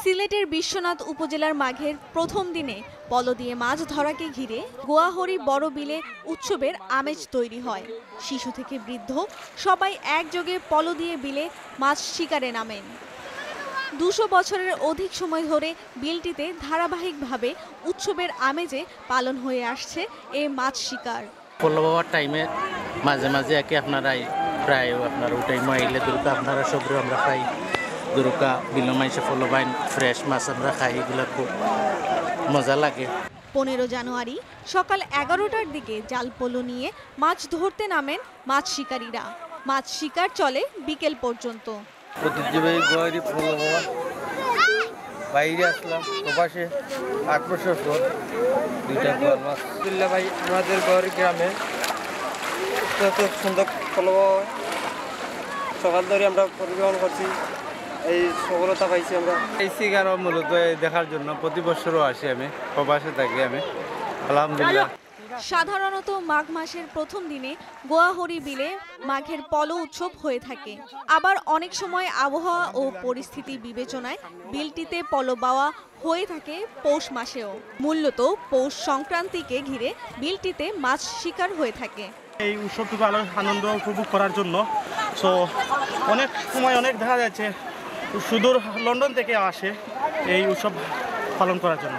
সিলেটের বিশ্বনাথ উপজেলার মাঘের প্রথম দিনে পলো দিয়ে মাছ ধরাকে ঘিরে গোয়াহরি বড় বিলে উৎসবের আমেজ তৈরি হয়। শিশু থেকে বৃদ্ধ সবাই একযোগে পলো দিয়ে বিলে মাছ শিকারে নামেন। ২০০ বছরের অধিক সময় ধরে বিলটিতে ধারাবাহিকভাবে উৎসবের আমেজে পালন হয়ে আসছে এই মাছ শিকার। পলো বাবার টাইমে মাঝে মাঝে একে আপনারাই প্রায় আপনার ওটাই মাইলে দুর্গা আপনারা সবরে আমরা খাই দুর্গা বিলমাইসে পলো বাইন ফ্রেশ মাছ আমরা খাই, এগুলো খুব মজা লাগে। ১৫ জানুয়ারি সকাল ১১টার দিকে জাল পলো নিয়ে মাছ ধরতে নামেন মাছ শিকারীরা। মাছ শিকার চলে বিকেল পর্যন্ত। ঐতিহ্যবাহী গোয়ারি পলো বাবা বাইরে আসলাম প্রবাসে ৮ বছর পর দুইটা গোয়াল মাছ ভাই আমাদের গোয়ারি গ্রামে সুন্দর পলো বাবা সকাল ধরে আমরা পরিবহন করছি, এই সফলতা পাইছি আমরা। এই শিকার মূলত দেখার জন্য প্রতি বছরও আসি, আমি প্রবাসে থাকি আমি আলহামদুলিল্লাহ। সাধারণত মাঘ মাসের প্রথম দিনে গোয়াহরি বিলে মাঘের পলো উৎসব হয়ে থাকে। আবার অনেক সময় আবহাওয়া ও পরিস্থিতি বিবেচনায় বিলটিতে পলো বাওয়া হয়ে থাকে পৌষ মাসেও। মূলত পৌষ সংক্রান্তিকে ঘিরে বিলটিতে মাছ শিকার হয়ে থাকে। এই উৎসবটুকু আনন্দ উপভোগ করার জন্য অনেক সময় অনেক দেখা যাচ্ছে সুদূর লন্ডন থেকে আসে এই উৎসব পালন করার জন্য।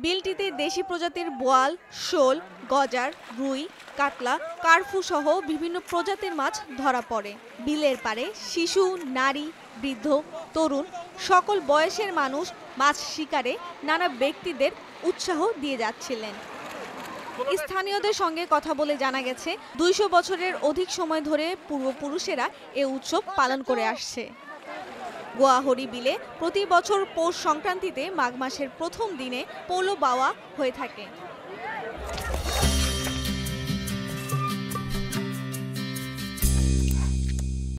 বিলটিতে দেশি প্রজাতির বোয়াল, শোল, গজার, রুই, কাতলা, কার্ফু সহ বিভিন্ন প্রজাতির মাছ ধরা পড়ে। বিলের পাড়ে শিশু, নারী, বৃদ্ধ, তরুণ সকল বয়সের মানুষ মাছ শিকারে নানা ব্যক্তিদের উৎসাহ দিয়ে যাচ্ছিলেন। স্থানীয়দের সঙ্গে কথা বলে জানা গেছে ২০০ বছরের অধিক সময় ধরে পূর্বপুরুষেরা এ উৎসব পালন করে আসছে। গোয়াহরি বিলে প্রতি বছর পৌষ সংক্রান্তিতে মাঘ মাসের প্রথম দিনে পলো বাওয়া হয়ে থাকে।